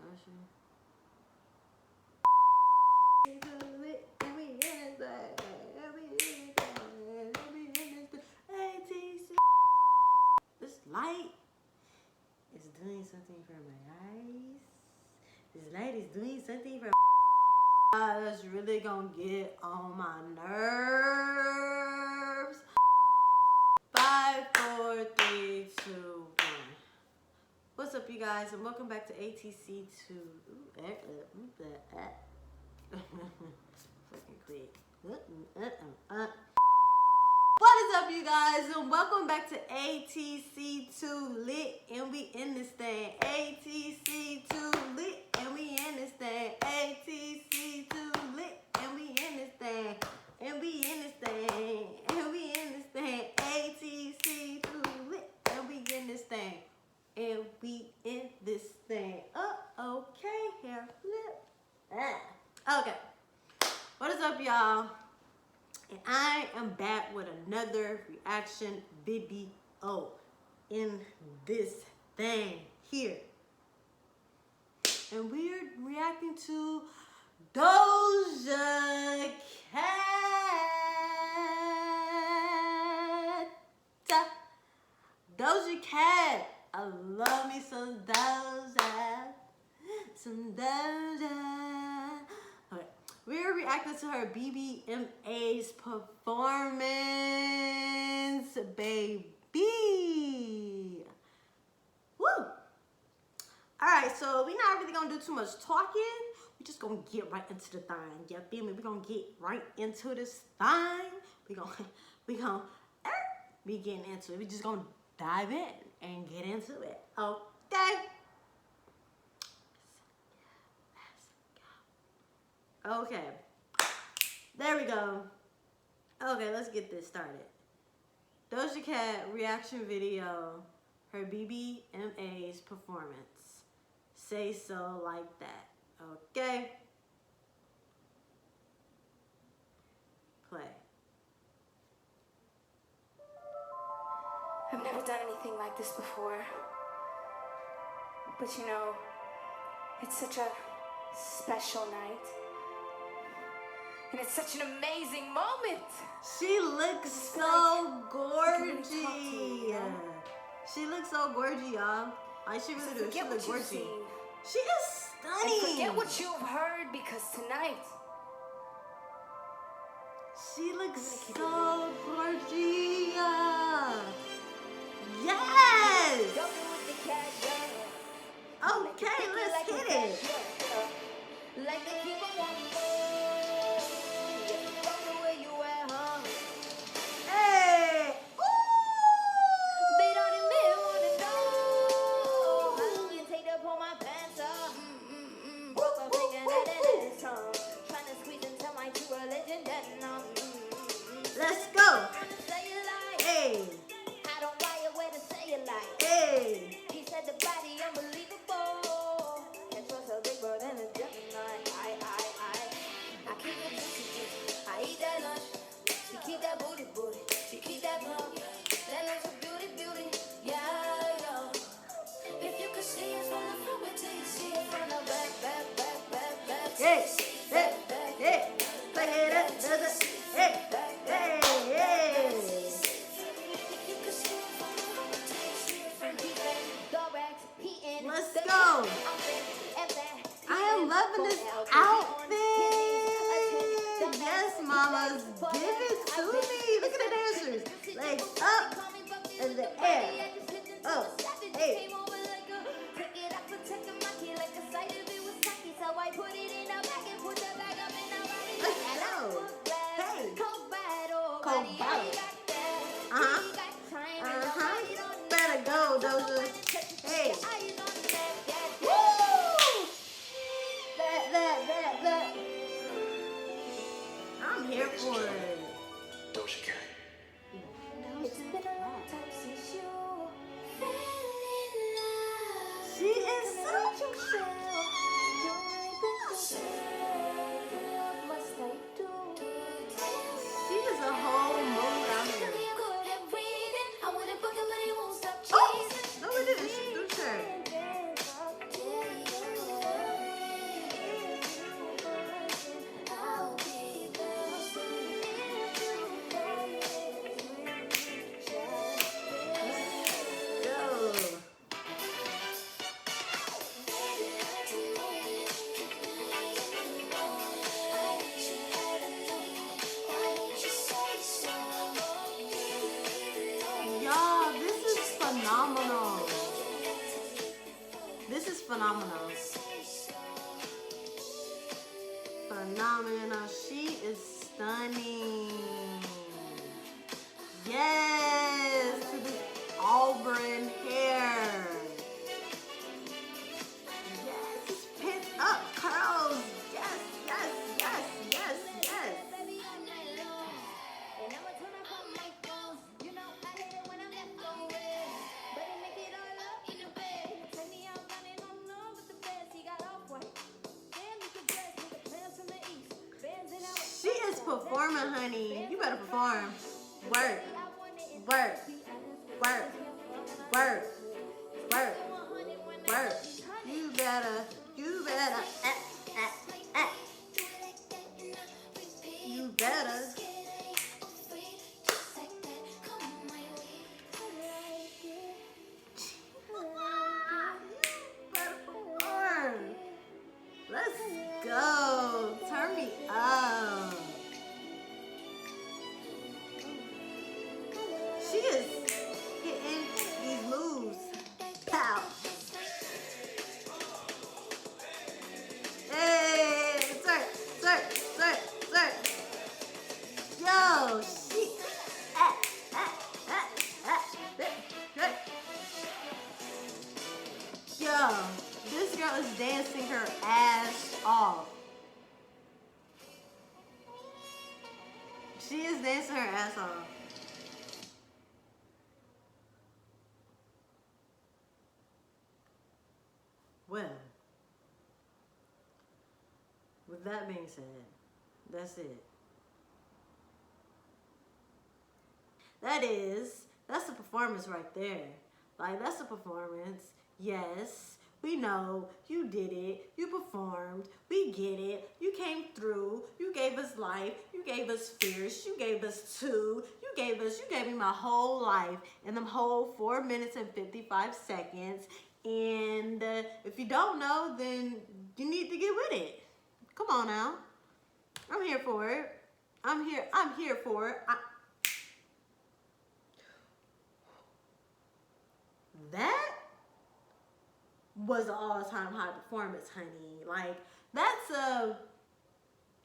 Usher. And we in this ATC. This light is doing something for my eyes. This light is doing something for that's really gonna get on my nerves. 5, 4, 3, 2, 1. What's up, you guys, and welcome back to ATC 2. Fucking quick. What is up, you guys, and welcome back to ATC 2 lit, and we in this thing. ATC 2 lit, and we in this thing. ATC 2 lit, and we in this thing. And we in this thing. And we in this thing. ATC 2 lit, and we in this thing. And we in this thing. Oh, okay, hair flip. Okay. What is up, y'all? And I am back with another reaction video in this thing here. And we're reacting to Doja Cat. Doja Cat. I love me some Doja. Some Doja. Okay. We're reacting to her BBMAs performance, baby. Woo! Alright, so we're not really gonna do too much talking. We're just gonna get right into the thing. You feel me? We're gonna get right into this thing. We gonna be getting into it. We're just gonna dive in and get into it. Okay. Okay, there we go. Okay, let's get this started. Doja Cat reaction video, her BBMAs performance. Say so like that. Okay. Play. I've never done anything like this before. But you know, it's such a special night. And it's such an amazing moment. She looks so gorgeous. She looks so gorgeous, y'all. Like, she really does. She looks gorgeous. She is stunning. And forget what you've heard, because tonight she looks so gorgeous. Yes. Okay, let's hit it. Like the people want let's go. Hey. I don't write a way to say it like. Hey. He said the body unbelievable. Can't trust a big bird and a Gemini. I keep it juicy. I eat that lunch. She keep that booty. She keep that plump. That looks a beauty. Yeah. If you could see it from the front, wait till you see it from the back. Hey. Play it up, does it? Hey. Let's go. I am loving this outfit. Yes, mamas. Give it to me. Look at the dancers. Legs up in the air. Oh, hey. Let's go. Hey. Cold battle. Better go, Doja. Hey. Woo! That. I'm here for it. Doja Cat. It's been a long time since you fell in love. She is such a What must I do? She is a whole mood out here. I wouldn't book him, but he won't stop Oh, chasing. no, phenomenal. This is phenomenal. Phenomenal. She is stunning. Yes, to this auburn hair. Yes, pent up curls. Yes, yes, yes, yes, yes. She is performing, honey. You better perform. Work, work, work, work, work, work. You better, you better, you better. Let's go. Turn me up. She is hitting these moves. Pow. Hey, twerk, twerk, twerk, twerk. Yo, she. Yo, this girl is dancing her ass off. She is dancing her ass off. Well, with that being said, that's it. That's the performance right there. Like, that's the performance. Yes, we know you did it. You performed. We get it. You came through. You gave us life. You gave us fierce. You gave us two. You gave me my whole life in them whole 4 minutes and 55 seconds. And if you don't know, then you need to get with it. Come on now. I'm here for it. I'm here for it. That was an all-time high performance, honey. Like, that's a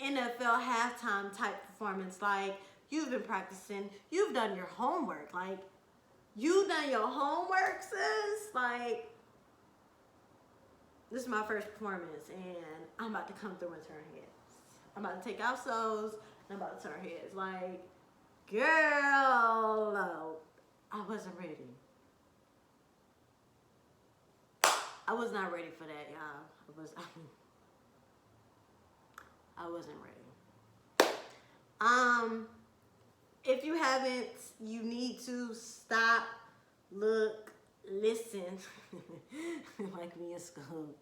NFL halftime type performance. Like, you've been practicing. You've done your homework. Like, you've done your homework, sis. Like, this is my first performance, and I'm about to come through and turn heads. I'm about to take out so's, and I'm about to turn heads. Like, girl, I wasn't ready. I was not ready for that, y'all. I wasn't ready. If you haven't, you need to stop, look, listen. Like me in school.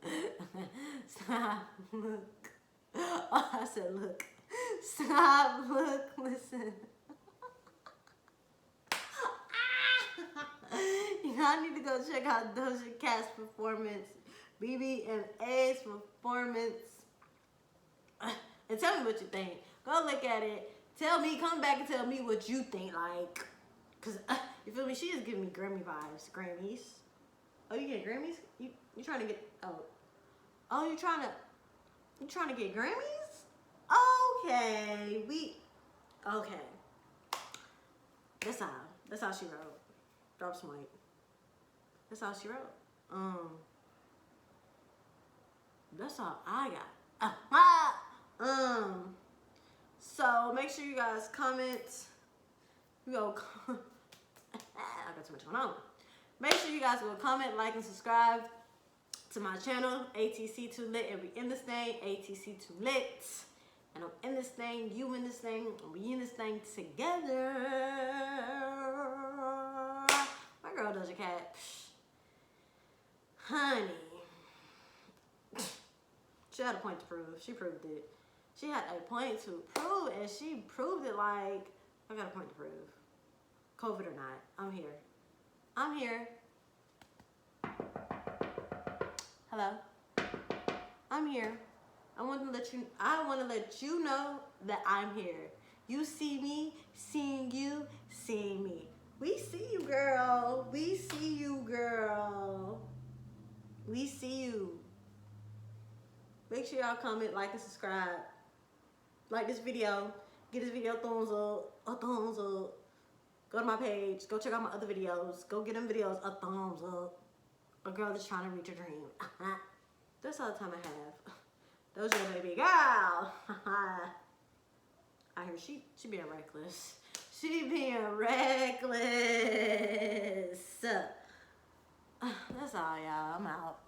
Stop, look. Oh, I said look. Stop, look, listen. Y'all need to go check out Doja Cat's performance, BBMAs performance, and tell me what you think. Go look at it. Come back and tell me what you think. Like, cause you feel me? She is giving me Grammy vibes. Grammys. Oh, you get Grammys? You trying to get? Oh, you trying to get Grammys? Okay, okay. That's how she wrote. Drop some weight. That's all she wrote. That's all I got. So make sure you guys comment. I got too much going on. Make sure you guys go comment, like, and subscribe to my channel, ATC2Lit, and we in this thing, ATC2Lit. And I'm in this thing, you in this thing, and we in this thing together. My girl Doja Cat, honey, she had a point to prove. She proved it. She had a point to prove, and she proved it. Like, I got a point to prove. COVID or not, I'm here. I'm here. Hello. I'm here. I want to let you know that I'm here. You see me, seeing you, seeing me. We see you, girl. We see you, girl. We see you. Make sure y'all comment, like, and subscribe. Like this video. Give this video a thumbs up. A thumbs up. Go to my page. Go check out my other videos. Go get them videos a thumbs up. A girl that's trying to reach a dream. That's all the time I have. Doja, baby girl. I hear she being reckless. She being reckless. That's all, y'all. I'm out.